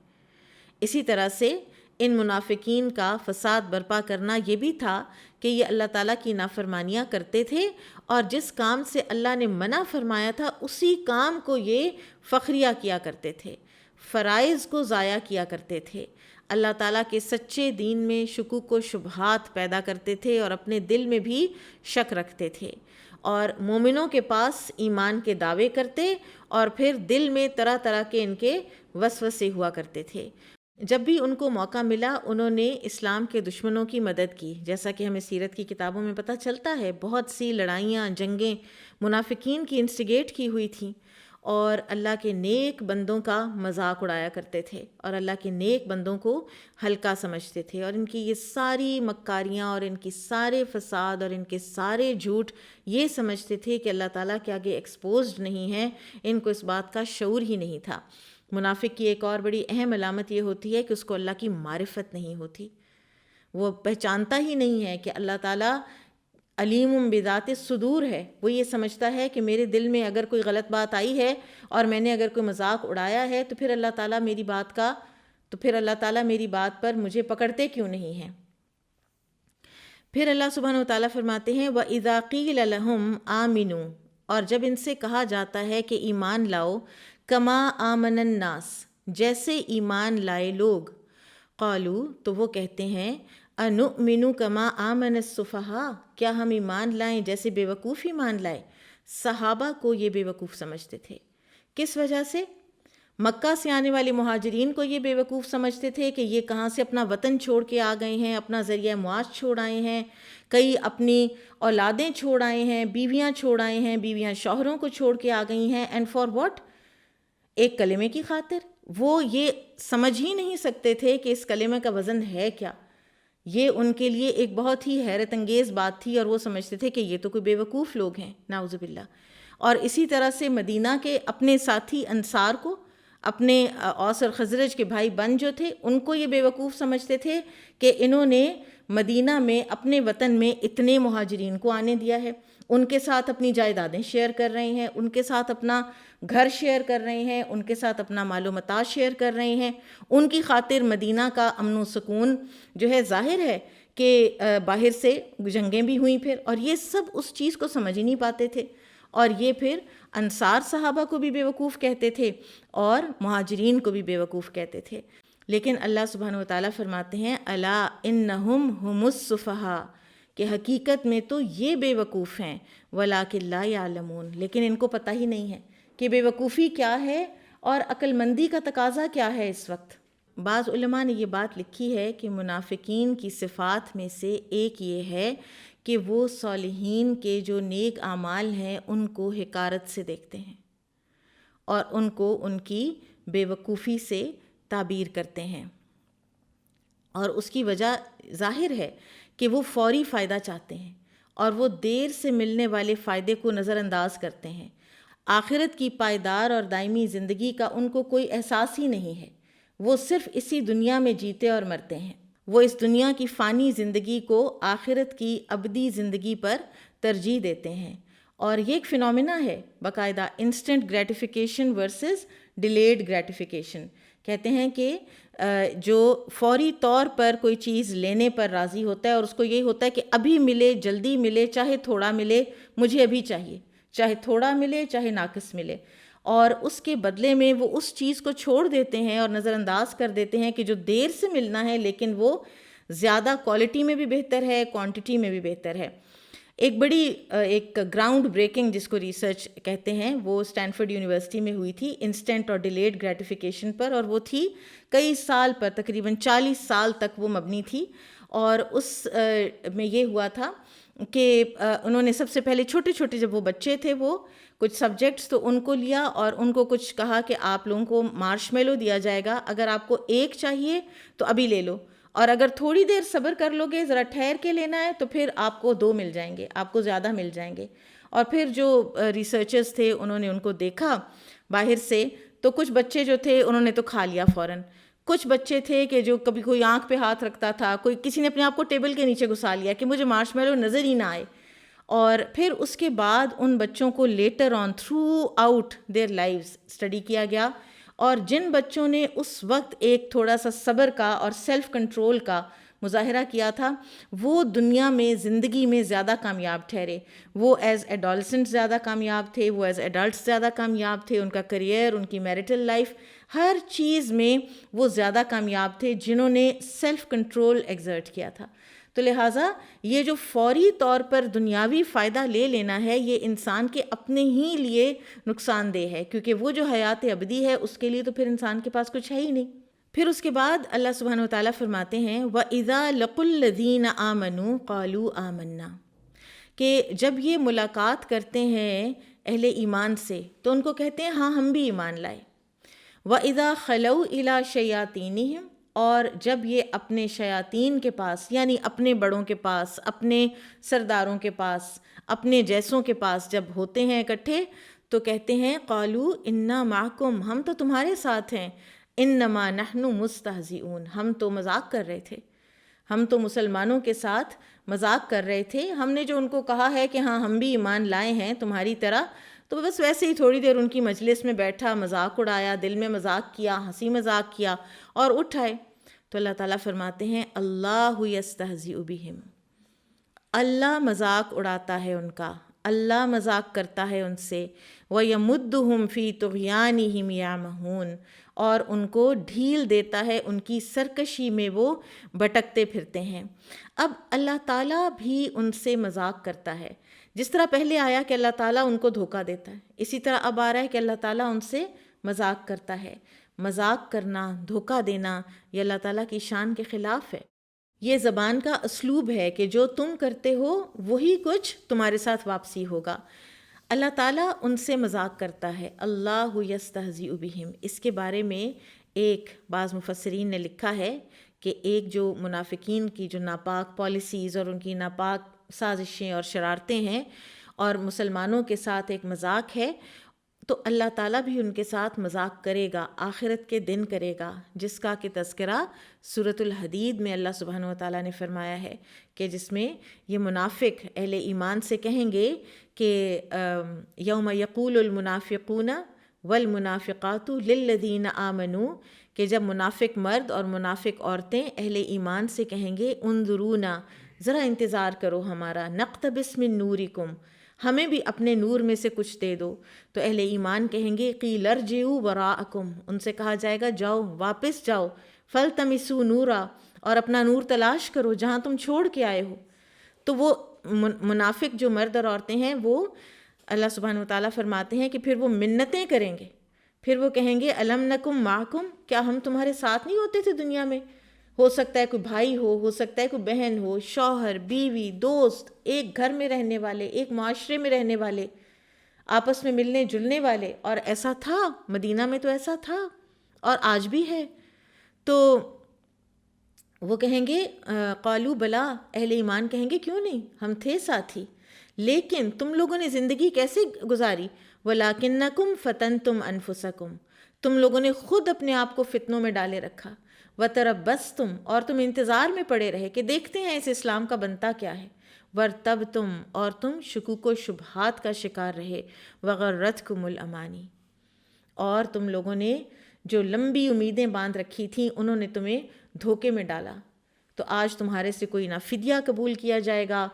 اسی طرح سے ان منافقین کا فساد برپا کرنا یہ بھی تھا کہ یہ اللہ تعالیٰ کی نافرمانیاں کرتے تھے اور جس کام سے اللہ نے منع فرمایا تھا اسی کام کو یہ فخریہ کیا کرتے تھے. فرائض کو ضائع کیا کرتے تھے، اللہ تعالیٰ کے سچے دین میں شکوک و شبہات پیدا کرتے تھے اور اپنے دل میں بھی شک رکھتے تھے، اور مومنوں کے پاس ایمان کے دعوے کرتے اور پھر دل میں طرح طرح کے ان کے وسوسے ہوا کرتے تھے۔ جب بھی ان کو موقع ملا انہوں نے اسلام کے دشمنوں کی مدد کی، جیسا کہ ہمیں سیرت کی کتابوں میں پتہ چلتا ہے، بہت سی لڑائیاں جنگیں منافقین کی انسٹیگیٹ کی ہوئی تھیں، اور اللہ کے نیک بندوں کا مذاق اڑایا کرتے تھے اور اللہ کے نیک بندوں کو ہلکا سمجھتے تھے، اور ان کی یہ ساری مکاریاں اور ان کی سارے فساد اور ان کے سارے جھوٹ یہ سمجھتے تھے کہ اللہ تعالیٰ کے آگے ایکسپوزڈ نہیں ہیں، ان کو اس بات کا شعور ہی نہیں تھا۔ منافق کی ایک اور بڑی اہم علامت یہ ہوتی ہے کہ اس کو اللہ کی معرفت نہیں ہوتی، وہ پہچانتا ہی نہیں ہے کہ اللہ تعالیٰ علیم بذات الصدور ہے۔ وہ یہ سمجھتا ہے کہ میرے دل میں اگر کوئی غلط بات آئی ہے اور میں نے اگر کوئی مذاق اڑایا ہے تو پھر اللہ تعالیٰ میری بات پر مجھے پکڑتے کیوں نہیں ہیں۔ پھر اللہ سبحانہ وتعالیٰ فرماتے ہیں وَإِذَا قِيلَ لَهُمْ آمِنُوا، اور جب ان سے کہا جاتا ہے کہ ایمان لاؤ، کما آمن الناس، جیسے ایمان لائے لوگ، قالو، تو وہ کہتے ہیں انؤمن کما آمن السفہاء، کیا ہم ایمان لائیں جیسے بے وقوف ایمان لائے۔ صحابہ کو یہ بے وقوف سمجھتے تھے، کس وجہ سے؟ مکہ سے آنے والے مہاجرین کو یہ بے وقوف سمجھتے تھے کہ یہ کہاں سے اپنا وطن چھوڑ کے آ گئے ہیں، اپنا ذریعہ معاش چھوڑ آئے ہیں، کئی اپنی اولادیں چھوڑ آئے ہیں، بیویاں چھوڑ آئے ہیں، بیویاں شوہروں کو چھوڑ کے آ گئی ہیں، اینڈ فار واٹ؟ ایک کلمے کی خاطر۔ وہ یہ سمجھ ہی نہیں سکتے تھے کہ اس کلمے کا وزن ہے کیا۔ یہ ان کے لیے ایک بہت ہی حیرت انگیز بات تھی، اور وہ سمجھتے تھے کہ یہ تو کوئی بے وقوف لوگ ہیں، نعوذ باللہ۔ اور اسی طرح سے مدینہ کے اپنے ساتھی انصار کو، اپنے اوس اور خزرج کے بھائی بن جو تھے، ان کو یہ بے وقوف سمجھتے تھے کہ انہوں نے مدینہ میں اپنے وطن میں اتنے مہاجرین کو آنے دیا ہے، ان کے ساتھ اپنی جائیدادیں شیئر کر رہے ہیں، ان کے ساتھ اپنا گھر شیئر کر رہے ہیں، ان کے ساتھ اپنا مال و متاع شیئر کر رہے ہیں، ان کی خاطر مدینہ کا امن و سکون جو ہے ظاہر ہے کہ باہر سے جنگیں بھی ہوئیں پھر، اور یہ سب اس چیز کو سمجھ ہی نہیں پاتے تھے، اور یہ پھر انصار صحابہ کو بھی بے وقوف کہتے تھے اور مہاجرین کو بھی بے وقوف کہتے تھے۔ لیکن اللہ سبحانہ وتعالیٰ فرماتے ہیں الا انہم ہم السفہاء، کہ حقیقت میں تو یہ بے وقوف ہیں، ولکن لا یعلمون، لیکن ان کو پتہ ہی نہیں ہے کہ بے وقوفی کیا ہے اور عقل مندی کا تقاضا کیا ہے اس وقت۔ بعض علماء نے یہ بات لکھی ہے کہ منافقین کی صفات میں سے ایک یہ ہے کہ وہ صالحین کے جو نیک اعمال ہیں ان کو حقارت سے دیکھتے ہیں اور ان کو ان کی بے وقوفی سے تعبیر کرتے ہیں، اور اس کی وجہ ظاہر ہے کہ وہ فوری فائدہ چاہتے ہیں اور وہ دیر سے ملنے والے فائدے کو نظر انداز کرتے ہیں۔ آخرت کی پائیدار اور دائمی زندگی کا ان کو کوئی احساس ہی نہیں ہے، وہ صرف اسی دنیا میں جیتے اور مرتے ہیں، وہ اس دنیا کی فانی زندگی کو آخرت کی ابدی زندگی پر ترجیح دیتے ہیں۔ اور یہ ایک فنومینا ہے باقاعدہ، instant gratification versus delayed gratification. کہتے ہیں کہ جو فوری طور پر کوئی چیز لینے پر راضی ہوتا ہے اور اس کو یہی ہوتا ہے کہ ابھی ملے، جلدی ملے، چاہے تھوڑا ملے، مجھے ابھی چاہیے، چاہے تھوڑا ملے چاہے ناقص ملے، اور اس کے بدلے میں وہ اس چیز کو چھوڑ دیتے ہیں اور نظر انداز کر دیتے ہیں کہ جو دیر سے ملنا ہے لیکن وہ زیادہ کوالٹی میں بھی بہتر ہے، کوانٹٹی میں بھی بہتر ہے۔ ایک گراؤنڈ بریکنگ جس کو ریسرچ کہتے ہیں وہ اسٹینفورڈ یونیورسٹی میں ہوئی تھی انسٹنٹ اور ڈیلیڈ گریٹیفیکیشن پر، اور وہ تھی کئی سال پر، تقریباً 40 سال تک وہ مبنی تھی، اور اس میں یہ ہوا تھا کہ انہوں نے سب سے پہلے چھوٹے چھوٹے جب وہ بچے تھے وہ کچھ سبجیکٹس تو ان کو لیا اور ان کو کچھ کہا کہ آپ لوگوں کو مارش میلو دیا جائے گا، اگر آپ کو ایک چاہیے تو ابھی لے لو، اور اگر تھوڑی دیر صبر کر لو گے، ذرا ٹھہر کے لینا ہے تو پھر آپ کو 2 مل جائیں گے، آپ کو زیادہ مل جائیں گے۔ اور پھر جو ریسرچرز تھے انہوں نے ان کو دیکھا باہر سے، تو کچھ بچے جو تھے انہوں نے تو کھا لیا فوراً، کچھ بچے تھے کہ جو کبھی کوئی آنکھ پہ ہاتھ رکھتا تھا، کسی نے اپنے آپ کو ٹیبل کے نیچے گھسا لیا کہ مجھے مارش میلو نظر ہی نہ آئے۔ اور پھر اس کے بعد ان بچوں کو later on through out there lives study کیا گیا، اور جن بچوں نے اس وقت ایک تھوڑا سا صبر کا اور سیلف کنٹرول کا مظاہرہ کیا تھا وہ دنیا میں زندگی میں زیادہ کامیاب ٹھہرے. وہ ایز ایڈولسنٹ زیادہ کامیاب تھے, وہ ایز ایڈلٹس زیادہ کامیاب تھے, ان کا کریئر, ان کی میرٹل لائف, ہر چیز میں وہ زیادہ کامیاب تھے جنہوں نے سیلف کنٹرول ایگزرٹ کیا تھا. تو لہٰذا یہ جو فوری طور پر دنیاوی فائدہ لے لینا ہے یہ انسان کے اپنے ہی لیے نقصان دہ ہے, کیونکہ وہ جو حیات ابدی ہے اس کے لیے تو پھر انسان کے پاس کچھ ہے ہی نہیں. پھر اس کے بعد اللہ سبحانہ و تعالیٰ فرماتے ہیں وَإِذَا لَقُوا الَّذِينَ آمَنُوا قَالُوا آمَنَّا, کہ جب یہ ملاقات کرتے ہیں اہل ایمان سے تو ان کو کہتے ہیں ہاں ہم بھی ایمان لائے. وَإِذَا خَلَوْا إِلَىٰ شَيَاطِينِهِمْ, اور جب یہ اپنے شیاطین کے پاس یعنی اپنے بڑوں کے پاس, اپنے سرداروں کے پاس, اپنے جیسوں کے پاس جب ہوتے ہیں اکٹھے تو کہتے ہیں قالوا انا معکم, ہم تو تمہارے ساتھ ہیں, انما نحن مستہزئون, ہم تو مذاق کر رہے تھے, ہم تو مسلمانوں کے ساتھ مذاق کر رہے تھے. ہم نے جو ان کو کہا ہے کہ ہاں ہم بھی ایمان لائے ہیں تمہاری طرح, تو بس ویسے ہی تھوڑی دیر ان کی مجلس میں بیٹھا, مذاق اڑایا, دل میں مذاق کیا, ہنسی مذاق کیا اور اٹھ آئے. تو اللہ تعالیٰ فرماتے ہیں اللہ یستہزئ بہم, اللہ مذاق اڑاتا ہے ان کا, اللہ مذاق کرتا ہے ان سے. وَيَمُدُّهُمْ فِي طُغْيَانِهِمْ يَعْمَهُونَ, اور ان کو ڈھیل دیتا ہے ان کی سرکشی میں وہ بھٹکتے پھرتے ہیں. اب اللہ تعالیٰ بھی ان سے مذاق کرتا ہے. جس طرح پہلے آیا کہ اللہ تعالیٰ ان کو دھوکہ دیتا ہے, اسی طرح اب آ رہا ہے کہ اللہ تعالیٰ ان سے مذاق کرتا ہے. مذاق کرنا, دھوکہ دینا, یہ اللہ تعالیٰ کی شان کے خلاف ہے. یہ زبان کا اسلوب ہے کہ جو تم کرتے ہو وہی کچھ تمہارے ساتھ واپسی ہوگا. اللہ تعالیٰ ان سے مذاق کرتا ہے. اللہ یستہزئ بہم, اس کے بارے میں ایک بعض مفسرین نے لکھا ہے کہ ایک جو منافقین کی جو ناپاک پالیسیز اور ان کی ناپاک سازشیں اور شرارتیں ہیں اور مسلمانوں کے ساتھ ایک مذاق ہے, تو اللہ تعالیٰ بھی ان کے ساتھ مذاق کرے گا, آخرت کے دن کرے گا, جس کا کہ تذکرہ سورۃ الحدید میں اللہ سبحانہ و تعالیٰ نے فرمایا ہے کہ جس میں یہ منافق اہل ایمان سے کہیں گے کہ یوم یقول المنافقون والمنافقات للذین آمنوا, کہ جب منافق مرد اور منافق عورتیں اہل ایمان سے کہیں گے انظرونا, ذرا انتظار کرو ہمارا, نقتبس من نورکم, ہمیں بھی اپنے نور میں سے کچھ دے دو. تو اہل ایمان کہیں گے قیل ارجعوا وراءکم, ان سے کہا جائے گا جاؤ, واپس جاؤ, فالتمسوا نورا, اور اپنا نور تلاش کرو جہاں تم چھوڑ کے آئے ہو. تو وہ منافق جو مرد اور عورتیں ہیں وہ اللہ سبحانہ وتعالیٰ فرماتے ہیں کہ پھر وہ منتیں کریں گے, پھر وہ کہیں گے الم نکم معکم, کیا ہم تمہارے ساتھ نہیں ہوتے تھے دنیا میں؟ ہو سکتا ہے کوئی بھائی ہو سکتا ہے کوئی بہن ہو, شوہر, بیوی, دوست, ایک گھر میں رہنے والے, ایک معاشرے میں رہنے والے, آپس میں ملنے جلنے والے. اور ایسا تھا مدینہ میں, تو ایسا تھا اور آج بھی ہے. تو وہ کہیں گے قالو بلا, اہل ایمان کہیں گے کیوں نہیں, ہم تھے ساتھی, لیکن تم لوگوں نے زندگی کیسے گزاری؟ وَلَٰكِنَّكُمْ فَتَنْتُمْ أَنفُسَكُمْ, تم لوگوں نے خود اپنے آپ کو فتنوں میں ڈالے رکھا. وَتَرَبَّصْتُمْ, اور تم انتظار میں پڑے رہے کہ دیکھتے ہیں اس اسلام کا بنتا کیا ہے. وَارْتَبْتُمْ, اور تم شکوک و شبہات کا شکار رہے. وَغَرَّتْكُمُ الْأَمَانِي, اور تم لوگوں نے جو لمبی امیدیں باندھ رکھی تھیں انہوں نے تمہیں دھوکے میں ڈالا. تو آج تمہارے سے کوئی نہ فدیہ قبول کیا جائے گا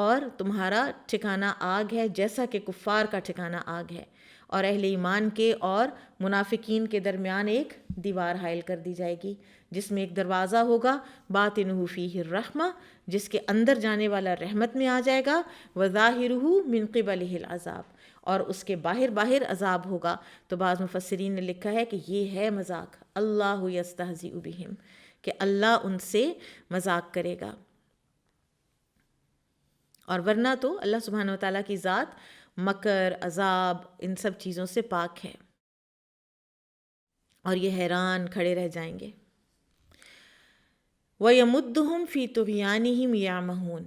اور تمہارا ٹھکانہ آگ ہے, جیسا کہ کفار کا ٹھکانہ آگ ہے. اور اہل ایمان کے اور منافقین کے درمیان ایک دیوار حائل کر دی جائے گی, جس میں ایک دروازہ ہوگا باطنہ فیہ الرحمہ, جس کے اندر جانے والا رحمت میں آ جائے گا. وظاہرہ من قبلہ العذاب, اور اس کے باہر عذاب ہوگا. تو بعض مفسرین نے لکھا ہے کہ یہ ہے مذاق, اللہ یستہزئ بہم, کہ اللہ ان سے مذاق کرے گا. اور ورنہ تو اللہ سبحانہ وتعالیٰ کی ذات مکر, عذاب, ان سب چیزوں سے پاک ہے, اور یہ حیران کھڑے رہ جائیں گے. وَيَمُدُّهُمْ فِي طُغْيَانِهِمْ يَعْمَهُونَ,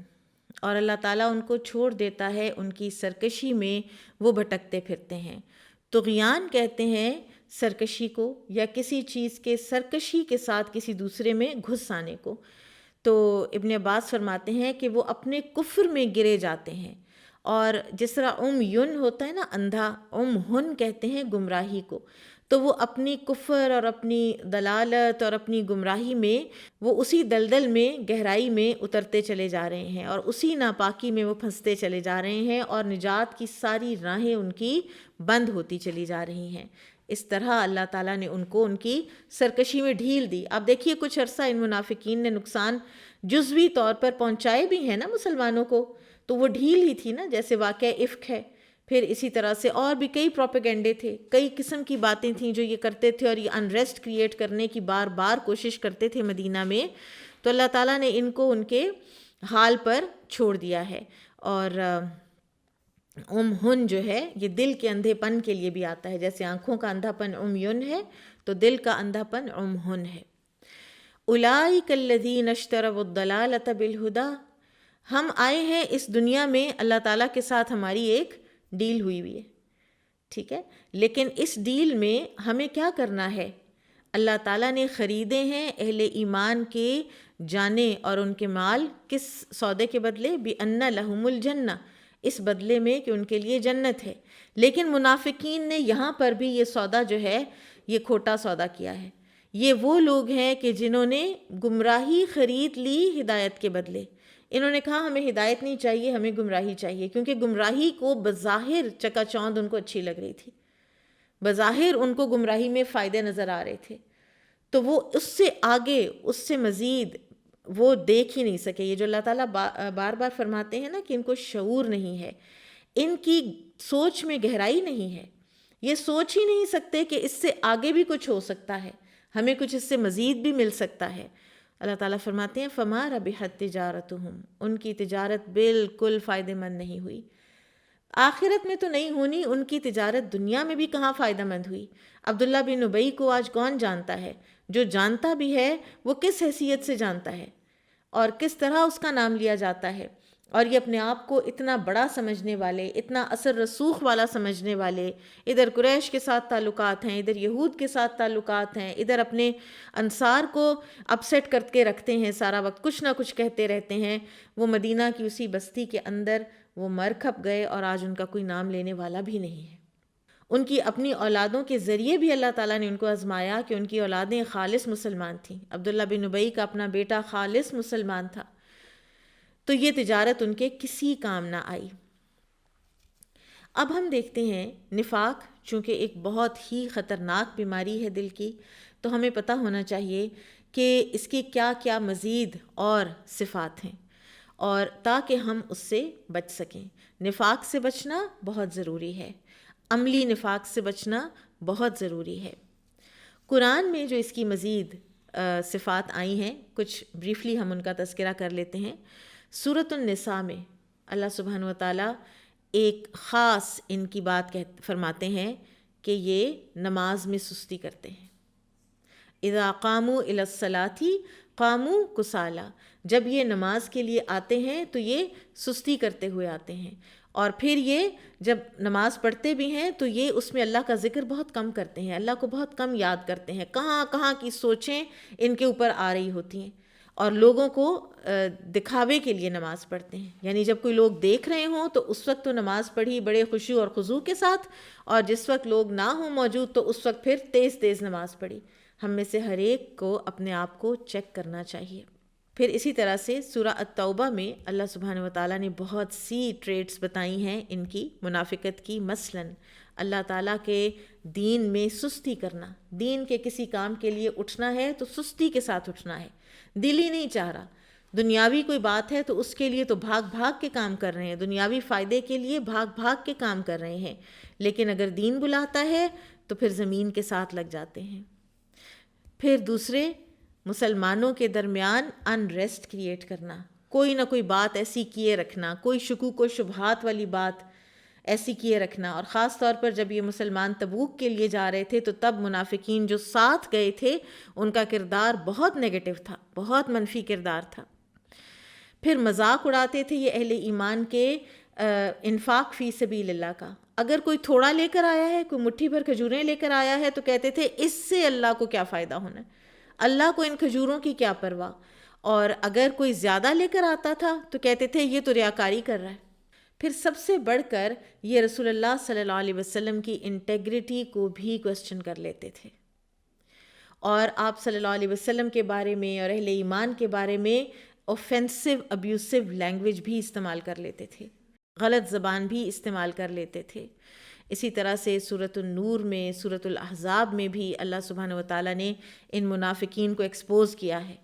اور اللہ تعالیٰ ان کو چھوڑ دیتا ہے ان کی سرکشی میں وہ بھٹکتے پھرتے ہیں. طغیان کہتے ہیں سرکشی کو, یا کسی چیز کے سرکشی کے ساتھ کسی دوسرے میں گھس آنے کو. تو ابن عباس فرماتے ہیں کہ وہ اپنے کفر میں گرے جاتے ہیں. اور جس طرح یون ہوتا ہے نا اندھا, ہن کہتے ہیں گمراہی کو. تو وہ اپنی کفر اور اپنی دلالت اور اپنی گمراہی میں وہ اسی دلدل میں گہرائی میں اترتے چلے جا رہے ہیں اور اسی ناپاکی میں وہ پھنستے چلے جا رہے ہیں اور نجات کی ساری راہیں ان کی بند ہوتی چلی جا رہی ہیں۔ اس طرح اللہ تعالیٰ نے ان کو ان کی سرکشی میں ڈھیل دی۔ اب دیکھیے کچھ عرصہ ان منافقین نے نقصان جزوی طور پر پہنچائے بھی ہیں نا مسلمانوں کو، تو وہ ڈھیل ہی تھی نا، جیسے واقعہ افک ہے، پھر اسی طرح سے اور بھی کئی پروپیگنڈے تھے، کئی قسم کی باتیں تھیں جو یہ کرتے تھے اور یہ انریسٹ کریٹ کرنے کی بار بار کوشش کرتے تھے مدینہ میں۔ تو اللہ تعالیٰ نے ان کو ان کے حال پر چھوڑ دیا ہے۔ اور ہن جو ہے یہ دل کے اندھے پن کے لیے بھی آتا ہے، جیسے آنکھوں کا اندھا پن عمیٌ ہے تو دل کا اندھا پن ہن ہے۔ اولئک الذین اشتروا الضلالۃ بالہدی، ہم آئے ہیں اس دنیا میں، اللہ تعالیٰ کے ساتھ ہماری ایک ڈیل ہوئی ہوئی ہے، ٹھیک ہے، لیکن اس ڈیل میں ہمیں کیا کرنا ہے؟ اللہ تعالیٰ نے خریدے ہیں اہل ایمان کے جانیں اور ان کے مال، کس سودے کے بدلے؟ بِأَنَّ لَهُمُ الْجَنَّةَ، اس بدلے میں کہ ان کے لیے جنت ہے۔ لیکن منافقین نے یہاں پر بھی یہ سودا جو ہے یہ کھوٹا سودا کیا ہے۔ یہ وہ لوگ ہیں کہ جنہوں نے گمراہی خرید لی ہدایت کے بدلے۔ انہوں نے کہا ہمیں ہدایت نہیں چاہیے، ہمیں گمراہی چاہیے، کیونکہ گمراہی کو بظاہر چکا چوند ان کو اچھی لگ رہی تھی، بظاہر ان کو گمراہی میں فائدے نظر آ رہے تھے، تو وہ اس سے آگے، اس سے مزید وہ دیکھ ہی نہیں سکے۔ یہ جو اللہ تعالیٰ بار بار فرماتے ہیں نا کہ ان کو شعور نہیں ہے، ان کی سوچ میں گہرائی نہیں ہے، یہ سوچ ہی نہیں سکتے کہ اس سے آگے بھی کچھ ہو سکتا ہے، ہمیں کچھ اس سے مزید بھی مل سکتا ہے۔ اللہ تعالیٰ فرماتے ہیں فَمَا رَبِحَتْ تِجَارَتُهُمْ، ان کی تجارت بالکل فائدہ مند نہیں ہوئی، آخرت میں تو نہیں ہونی، ان کی تجارت دنیا میں بھی کہاں فائدہ مند ہوئی۔ عبداللہ بن ابی کو آج کون جانتا ہے؟ جو جانتا بھی ہے وہ کس حیثیت سے جانتا ہے اور کس طرح اس کا نام لیا جاتا ہے، اور یہ اپنے آپ کو اتنا بڑا سمجھنے والے، اتنا اثر رسوخ والا سمجھنے والے، ادھر قریش کے ساتھ تعلقات ہیں، ادھر یہود کے ساتھ تعلقات ہیں، ادھر اپنے انصار کو اپسیٹ کر کے رکھتے ہیں، سارا وقت کچھ نہ کچھ کہتے رہتے ہیں۔ وہ مدینہ کی اسی بستی کے اندر وہ مر کھپ گئے اور آج ان کا کوئی نام لینے والا بھی نہیں ہے۔ ان کی اپنی اولادوں کے ذریعے بھی اللہ تعالیٰ نے ان کو آزمایا کہ ان کی اولادیں خالص مسلمان تھیں۔ عبداللہ بن ابی کا اپنا بیٹا خالص مسلمان تھا، تو یہ تجارت ان کے کسی کام نہ آئی۔ اب ہم دیکھتے ہیں نفاق چونکہ ایک بہت ہی خطرناک بیماری ہے دل کی، تو ہمیں پتہ ہونا چاہیے کہ اس کی کیا کیا مزید اور صفات ہیں، اور تاکہ ہم اس سے بچ سکیں۔ نفاق سے بچنا بہت ضروری ہے، عملی نفاق سے بچنا بہت ضروری ہے۔ قرآن میں جو اس کی مزید صفات آئی ہیں، کچھ بریفلی ہم ان کا تذکرہ کر لیتے ہیں۔ سورۃ النساء میں اللہ سبحانہ و تعالیٰ ایک خاص ان کی بات فرماتے ہیں کہ یہ نماز میں سستی کرتے ہیں۔ اذا قاموا الی الصلاۃ قاموا کسالی، جب یہ نماز کے لیے آتے ہیں تو یہ سستی کرتے ہوئے آتے ہیں، اور پھر یہ جب نماز پڑھتے بھی ہیں تو یہ اس میں اللہ کا ذکر بہت کم کرتے ہیں، اللہ کو بہت کم یاد کرتے ہیں، کہاں کہاں کی سوچیں ان کے اوپر آ رہی ہوتی ہیں، اور لوگوں کو دکھاوے کے لیے نماز پڑھتے ہیں، یعنی جب کوئی لوگ دیکھ رہے ہوں تو اس وقت تو نماز پڑھی بڑے خشوع اور خضوع کے ساتھ، اور جس وقت لوگ نہ ہوں موجود تو اس وقت پھر تیز تیز نماز پڑھی۔ ہم میں سے ہر ایک کو اپنے آپ کو چیک کرنا چاہیے۔ پھر اسی طرح سے سورہ التوبہ میں اللہ سبحانہ و تعالیٰ نے بہت سی ٹریٹس بتائی ہیں ان کی، منافقت کی، مثلاً اللہ تعالیٰ کے دین میں سستی کرنا، دین کے کسی کام کے لیے اٹھنا ہے تو سستی کے ساتھ اٹھنا ہے، دل ہی نہیں چاہ رہا، دنیاوی کوئی بات ہے تو اس کے لیے تو بھاگ بھاگ کے کام کر رہے ہیں، دنیاوی فائدے کے لیے بھاگ بھاگ کے کام کر رہے ہیں، لیکن اگر دین بلاتا ہے تو پھر زمین کے ساتھ لگ جاتے ہیں۔ پھر دوسرے، مسلمانوں کے درمیان انریسٹ کریٹ کرنا، کوئی نہ کوئی بات ایسی کیے رکھنا، کوئی شکوک و شبہات والی بات ایسی کیے رکھنا، اور خاص طور پر جب یہ مسلمان تبوک کے لیے جا رہے تھے تو تب منافقین جو ساتھ گئے تھے ان کا کردار بہت نیگیٹو تھا، بہت منفی کردار تھا۔ پھر مذاق اڑاتے تھے یہ اہل ایمان کے انفاق فی سبیل اللہ کا، اگر کوئی تھوڑا لے کر آیا ہے، کوئی مٹھی بھر کھجوریں لے کر آیا ہے تو کہتے تھے اس سے اللہ کو کیا فائدہ ہونا ہے، اللہ کو ان کھجوروں کی کیا پرواہ، اور اگر کوئی زیادہ لے کر آتا تھا تو کہتے تھے یہ تو ریاکاری کر رہا ہے۔ پھر سب سے بڑھ کر یہ رسول اللہ صلی اللہ علیہ وسلم کی انٹیگریٹی کو بھی کوسچن کر لیتے تھے، اور آپ صلی اللہ علیہ وسلم کے بارے میں اور اہل ایمان کے بارے میں اوفینسو ابیوسو لینگویج بھی استعمال کر لیتے تھے، غلط زبان بھی استعمال کر لیتے تھے۔ اسی طرح سے سورۃ النور میں، سورۃ الاحزاب میں بھی اللہ سبحانہ وتعالیٰ نے ان منافقین کو ایکسپوز کیا ہے،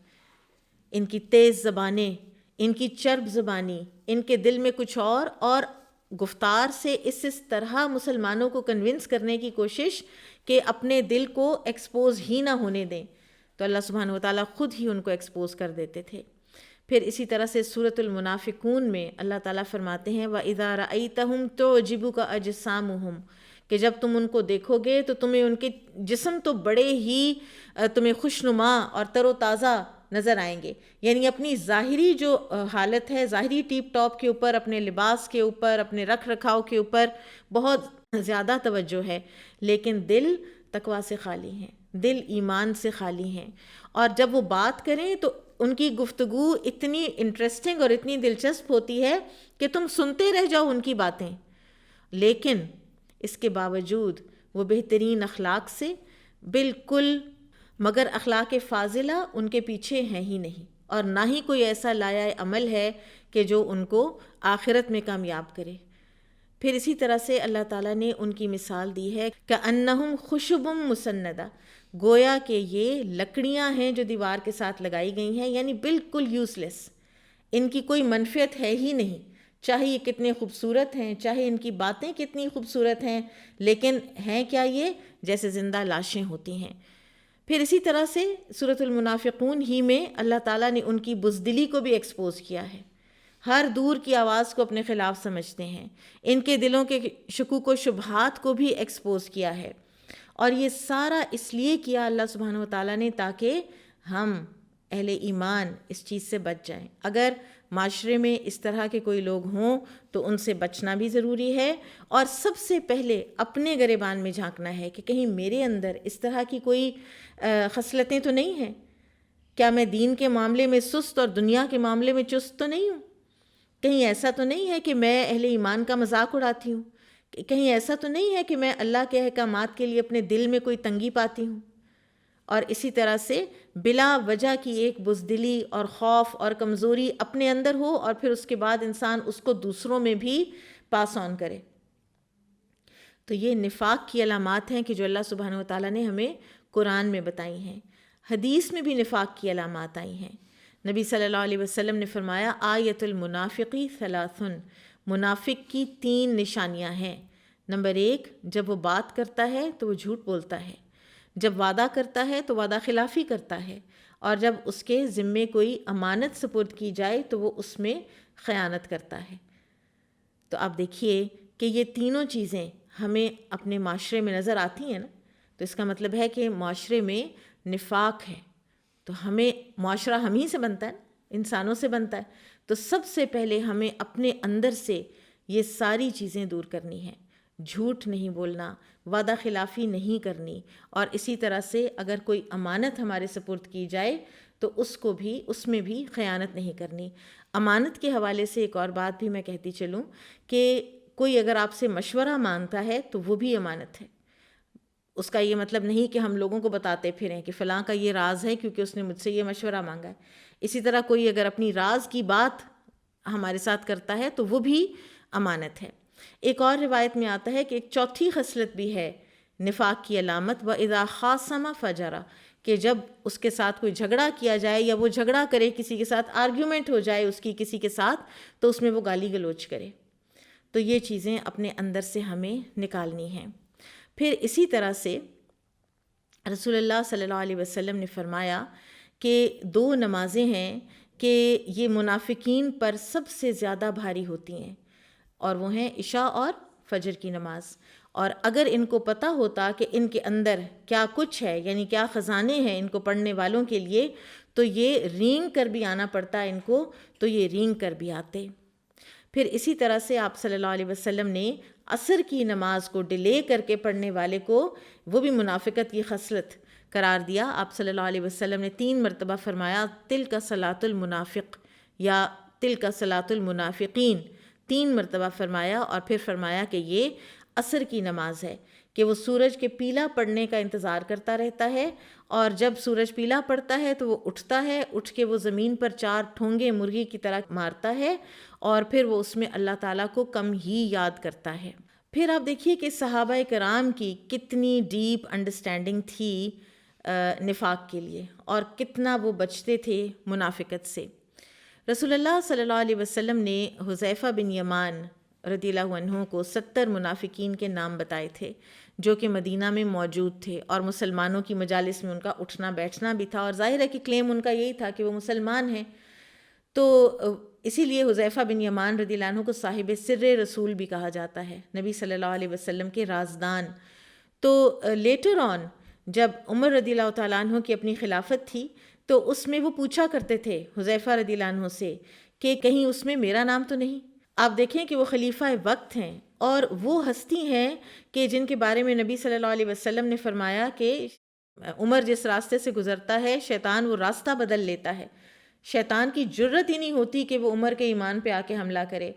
ان کی تیز زبانیں، ان کی چرب زبانی، ان کے دل میں کچھ اور گفتار سے اس طرح مسلمانوں کو کنونس کرنے کی کوشش کہ اپنے دل کو ایکسپوز ہی نہ ہونے دیں، تو اللہ سبحانہ وتعالیٰ خود ہی ان کو ایکسپوز کر دیتے تھے۔ پھر اسی طرح سے سورۃ المنافقون میں اللہ تعالیٰ فرماتے ہیں وَإِذَا رَأَيْتَهُمْ تُعْجِبُكَ أَجْسَامُهُمْ، کہ جب تم ان کو دیکھو گے تو تمہیں ان کے جسم تو بڑے ہی تمہیں خوشنما اور تر و تازہ نظر آئیں گے، یعنی اپنی ظاہری جو حالت ہے، ظاہری ٹیپ ٹاپ کے اوپر، اپنے لباس کے اوپر، اپنے رکھ رکھاؤ کے اوپر بہت زیادہ توجہ ہے، لیکن دل تقویٰ سے خالی ہیں، دل ایمان سے خالی ہیں، اور جب وہ بات کریں تو ان کی گفتگو اتنی انٹرسٹنگ اور اتنی دلچسپ ہوتی ہے کہ تم سنتے رہ جاؤ ان کی باتیں، لیکن اس کے باوجود وہ بہترین اخلاق سے بالکل، مگر اخلاق فاضلہ ان کے پیچھے ہیں ہی نہیں، اور نہ ہی کوئی ایسا لایا عمل ہے کہ جو ان کو آخرت میں کامیاب کرے۔ پھر اسی طرح سے اللہ تعالیٰ نے ان کی مثال دی ہے کأنہم خشب مسندہ، گویا کہ یہ لکڑیاں ہیں جو دیوار کے ساتھ لگائی گئی ہیں، یعنی بالکل یوز لیس، ان کی کوئی منفعت ہے ہی نہیں، چاہے یہ کتنے خوبصورت ہیں، چاہے ان کی باتیں کتنی خوبصورت ہیں، لیکن ہیں کیا یہ؟ جیسے زندہ لاشیں ہوتی ہیں۔ پھر اسی طرح سے سورۃ المنافقون ہی میں اللہ تعالیٰ نے ان کی بزدلی کو بھی ایکسپوز کیا ہے، ہر دور کی آواز کو اپنے خلاف سمجھتے ہیں، ان کے دلوں کے شکوک و شبہات کو بھی ایکسپوز کیا ہے، اور یہ سارا اس لیے کیا اللہ سبحانہ وتعالیٰ نے تاکہ ہم اہل ایمان اس چیز سے بچ جائیں۔ اگر معاشرے میں اس طرح کے کوئی لوگ ہوں تو ان سے بچنا بھی ضروری ہے، اور سب سے پہلے اپنے گریبان میں جھانکنا ہے کہ کہیں میرے اندر اس طرح کی کوئی خصلتیں تو نہیں ہیں، کیا میں دین کے معاملے میں سست اور دنیا کے معاملے میں چست تو نہیں ہوں، کہیں ایسا تو نہیں ہے کہ میں اہل ایمان کا مذاق اڑاتی ہوں، کہیں ایسا تو نہیں ہے کہ میں اللہ کے احکامات کے لیے اپنے دل میں کوئی تنگی پاتی ہوں، اور اسی طرح سے بلا وجہ کی ایک بزدلی اور خوف اور کمزوری اپنے اندر ہو، اور پھر اس کے بعد انسان اس کو دوسروں میں بھی پاس آن کرے۔ تو یہ نفاق کی علامات ہیں کہ جو اللہ سبحانہ وتعالیٰ نے ہمیں قرآن میں بتائی ہیں، حدیث میں بھی نفاق کی علامات آئی ہیں۔ نبی صلی اللہ علیہ وسلم نے فرمایا آیت المنافقی ثلاثن، منافق کی 3 نشانیاں ہیں۔ نمبر 1، جب وہ بات کرتا ہے تو وہ جھوٹ بولتا ہے، جب وعدہ کرتا ہے تو وعدہ خلافی کرتا ہے، اور جب اس کے ذمے کوئی امانت سپرد کی جائے تو وہ اس میں خیانت کرتا ہے۔ تو آپ دیکھیے کہ یہ تینوں چیزیں ہمیں اپنے معاشرے میں نظر آتی ہیں نا، تو اس کا مطلب ہے کہ معاشرے میں نفاق ہے، تو ہمیں معاشرہ ہم ہی سے بنتا ہے، انسانوں سے بنتا ہے، تو سب سے پہلے ہمیں اپنے اندر سے یہ ساری چیزیں دور کرنی ہیں، جھوٹ نہیں بولنا، وعدہ خلافی نہیں کرنی، اور اسی طرح سے اگر کوئی امانت ہمارے سپرد کی جائے تو اس میں بھی خیانت نہیں کرنی۔ امانت کے حوالے سے ایک اور بات بھی میں کہتی چلوں کہ کوئی اگر آپ سے مشورہ مانگتا ہے تو وہ بھی امانت ہے، اس کا یہ مطلب نہیں کہ ہم لوگوں کو بتاتے پھریں کہ فلاں کا یہ راز ہے کیونکہ اس نے مجھ سے یہ مشورہ مانگا ہے۔ اسی طرح کوئی اگر اپنی راز کی بات ہمارے ساتھ کرتا ہے تو وہ بھی امانت ہے۔ ایک اور روایت میں آتا ہے کہ ایک چوتھی خصلت بھی ہے نفاق کی علامت، وَإِذَا خَاصَمَ فَجَرَ، کہ جب اس کے ساتھ کوئی جھگڑا کیا جائے یا وہ جھگڑا کرے، کسی کے ساتھ آرگیومنٹ ہو جائے اس کی کسی کے ساتھ، تو اس میں وہ گالی گلوچ کرے۔ تو یہ چیزیں اپنے اندر سے ہمیں نکالنی ہیں۔ پھر اسی طرح سے رسول اللہ صلی اللہ علیہ وسلم نے فرمایا کہ 2 نمازیں ہیں کہ یہ منافقین پر سب سے زیادہ بھاری ہوتی ہیں، اور وہ ہیں عشاء اور فجر کی نماز، اور اگر ان کو پتہ ہوتا کہ ان کے اندر کیا کچھ ہے، یعنی کیا خزانے ہیں ان کو پڑھنے والوں کے لیے، تو یہ رینگ کر بھی آنا پڑتا ان کو، تو یہ رینگ کر بھی آتے۔ پھر اسی طرح سے آپ صلی اللہ علیہ وسلم نے عصر کی نماز کو ڈیلے کر کے پڑھنے والے کو وہ بھی منافقت کی خصلت قرار دیا۔ آپ صلی اللہ علیہ وسلم نے 3 مرتبہ فرمایا تلک صلاۃ المنافق یا تلک صلاۃ المنافقین، 3 مرتبہ فرمایا، اور پھر فرمایا کہ یہ عصر کی نماز ہے، کہ وہ سورج کے پیلا پڑنے کا انتظار کرتا رہتا ہے، اور جب سورج پیلا پڑتا ہے تو وہ اٹھتا ہے، اٹھ کے وہ زمین پر 4 ٹھونگے مرغی کی طرح مارتا ہے، اور پھر وہ اس میں اللہ تعالیٰ کو کم ہی یاد کرتا ہے۔ پھر آپ دیکھیے کہ صحابہ کرام کی کتنی ڈیپ انڈرسٹینڈنگ تھی نفاق کے لیے، اور کتنا وہ بچتے تھے منافقت سے۔ رسول اللہ صلی اللہ علیہ وسلم نے حذیفہ بن یمان رضی اللہ عنہ کو 70 منافقین کے نام بتائے تھے جو کہ مدینہ میں موجود تھے، اور مسلمانوں کی مجالس میں ان کا اٹھنا بیٹھنا بھی تھا، اور ظاہر ہے کہ کلیم ان کا یہی تھا کہ وہ مسلمان ہیں۔ تو اسی لیے حذیفہ بن یمان رضی اللہ عنہ کو صاحب سر رسول بھی کہا جاتا ہے، نبی صلی اللہ علیہ وسلم کے رازدان۔ تو لیٹر آن جب عمر رضی اللہ تعالیٰ عنہ کی اپنی خلافت تھی تو اس میں وہ پوچھا کرتے تھے حذیفہ رضی اللہ عنہ سے کہ کہیں اس میں میرا نام تو نہیں۔ آپ دیکھیں کہ وہ خلیفہ وقت ہیں، اور وہ ہستی ہیں کہ جن کے بارے میں نبی صلی اللہ علیہ وسلم نے فرمایا کہ عمر جس راستے سے گزرتا ہے شیطان وہ راستہ بدل لیتا ہے، شیطان کی جرت ہی نہیں ہوتی کہ وہ عمر کے ایمان پہ آ کے حملہ کرے۔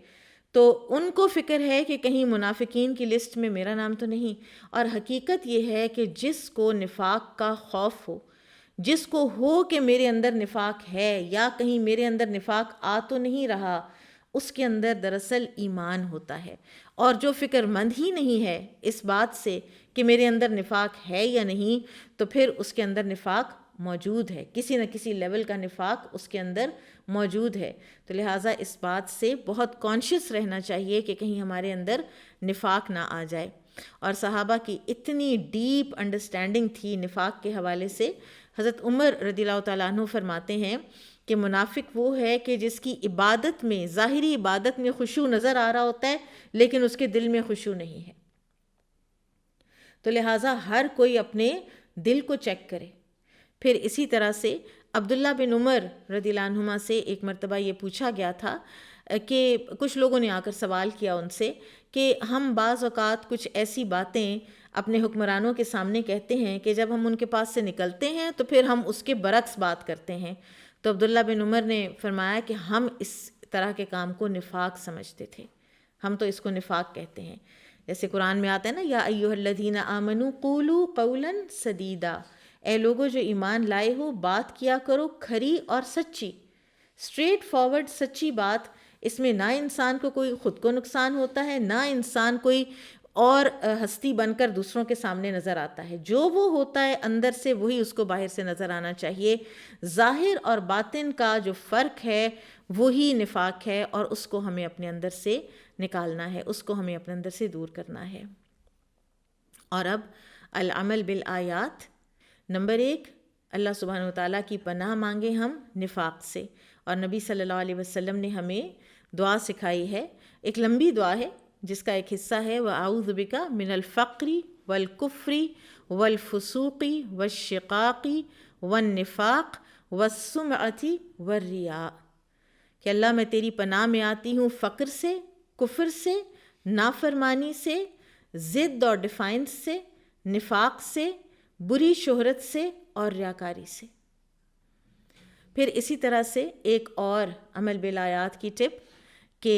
تو ان کو فکر ہے کہ کہیں منافقین کی لسٹ میں میرا نام تو نہیں، اور حقیقت یہ ہے کہ جس کو نفاق کا خوف ہو، جس کو ہو کہ میرے اندر نفاق ہے یا کہیں میرے اندر نفاق آ تو نہیں رہا، اس کے اندر دراصل ایمان ہوتا ہے، اور جو فکر مند ہی نہیں ہے اس بات سے کہ میرے اندر نفاق ہے یا نہیں، تو پھر اس کے اندر نفاق موجود ہے، کسی نہ کسی لیول کا نفاق اس کے اندر موجود ہے۔ تو لہٰذا اس بات سے بہت کانشیس رہنا چاہیے کہ کہیں ہمارے اندر نفاق نہ آ جائے۔ اور صحابہ کی اتنی ڈیپ انڈرسٹینڈنگ تھی نفاق کے حوالے سے، حضرت عمر رضی اللہ تعالیٰ عنہ فرماتے ہیں کہ منافق وہ ہے کہ جس کی عبادت میں، ظاہری عبادت میں خشوع نظر آ رہا ہوتا ہے لیکن اس کے دل میں خشوع نہیں ہے۔ تو لہٰذا ہر کوئی اپنے دل کو چیک کرے۔ پھر اسی طرح سے عبداللہ بن عمر رضی اللہ عنہما سے ایک مرتبہ یہ پوچھا گیا تھا کہ کچھ لوگوں نے آ کر سوال کیا ان سے کہ ہم بعض اوقات کچھ ایسی باتیں اپنے حکمرانوں کے سامنے کہتے ہیں کہ جب ہم ان کے پاس سے نکلتے ہیں تو پھر ہم اس کے برعکس بات کرتے ہیں۔ تو عبداللہ بن عمر نے فرمایا کہ ہم اس طرح کے کام کو نفاق سمجھتے تھے، ہم تو اس کو نفاق کہتے ہیں۔ جیسے قرآن میں آتا ہے نا، یا ایھا الذین آمنوا قولوا قولا سدیدا، اے لوگو جو ایمان لائے ہو بات کیا کرو کھری اور سچی، اسٹریٹ فارورڈ سچی بات۔ اس میں نہ انسان کو کوئی خود کو نقصان ہوتا ہے، نہ انسان کوئی اور ہستی بن کر دوسروں کے سامنے نظر آتا ہے۔ جو وہ ہوتا ہے اندر سے وہی اس کو باہر سے نظر آنا چاہیے۔ ظاہر اور باطن کا جو فرق ہے وہی نفاق ہے، اور اس کو ہمیں اپنے اندر سے نکالنا ہے، اس کو ہمیں اپنے اندر سے دور کرنا ہے۔ اور اب العمل بالآیات، نمبر 1، اللہ سبحانہ وتعالیٰ کی پناہ مانگے ہم نفاق سے، اور نبی صلی اللہ علیہ وسلم نے ہمیں دعا سکھائی ہے۔ ایک لمبی دعا ہے جس کا ایک حصہ ہے وَأَعُوذُ بِكَ مِنَ الْفَقْرِ وَالْكُفْرِ وَالْفُسُوقِ وَالشِّقَاقِ وَالنِّفَاقِ وَالسُّمْعَةِ وَالرِّيَاءِ، کہ اللہ میں تیری پناہ میں آتی ہوں فقر سے، کفر سے، نافرمانی سے، ضد اور ڈیفائنس سے، نفاق سے، بری شہرت سے اور ریاکاری سے۔ پھر اسی طرح سے ایک اور عمل بالآیات کی ٹپ کہ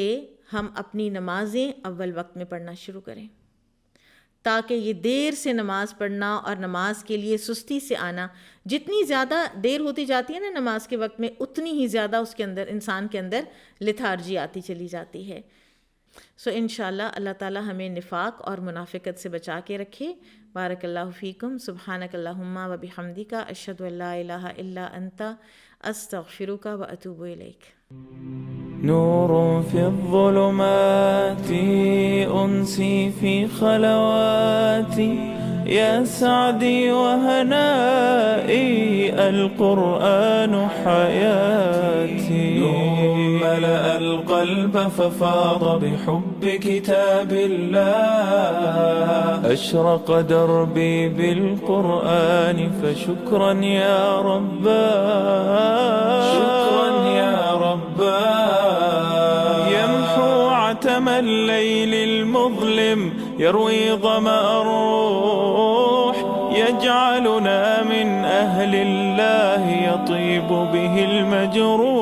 ہم اپنی نمازیں اول وقت میں پڑھنا شروع کریں، تاکہ یہ دیر سے نماز پڑھنا اور نماز کے لیے سستی سے آنا، جتنی زیادہ دیر ہوتی جاتی ہے نا نماز کے وقت میں، اتنی ہی زیادہ اس کے اندر انسان کے اندر لتھارجی آتی چلی جاتی ہے۔ سو انشاءاللہ اللہ تعالی ہمیں نفاق اور منافقت سے بچا کے رکھے۔ بارک اللہ فیکم، سبحانک اللہم و بحمدک، اشہد ان لا الہ الا انت، استغفرک و اتوب الیک۔ نور في الظلمات أنسي في خلواتي، يا سعدي وهنائي القرآن حياتي، نور ملأ القلب ففاض بحب كتاب الله، أشرق دربي بالقرآن فشكرا يا رباه، شكرا يا رباه، يمحو عتم الليل المظلم، يروي ظمأ الروح، يجعلنا من أهل الله يطيب به المجروح.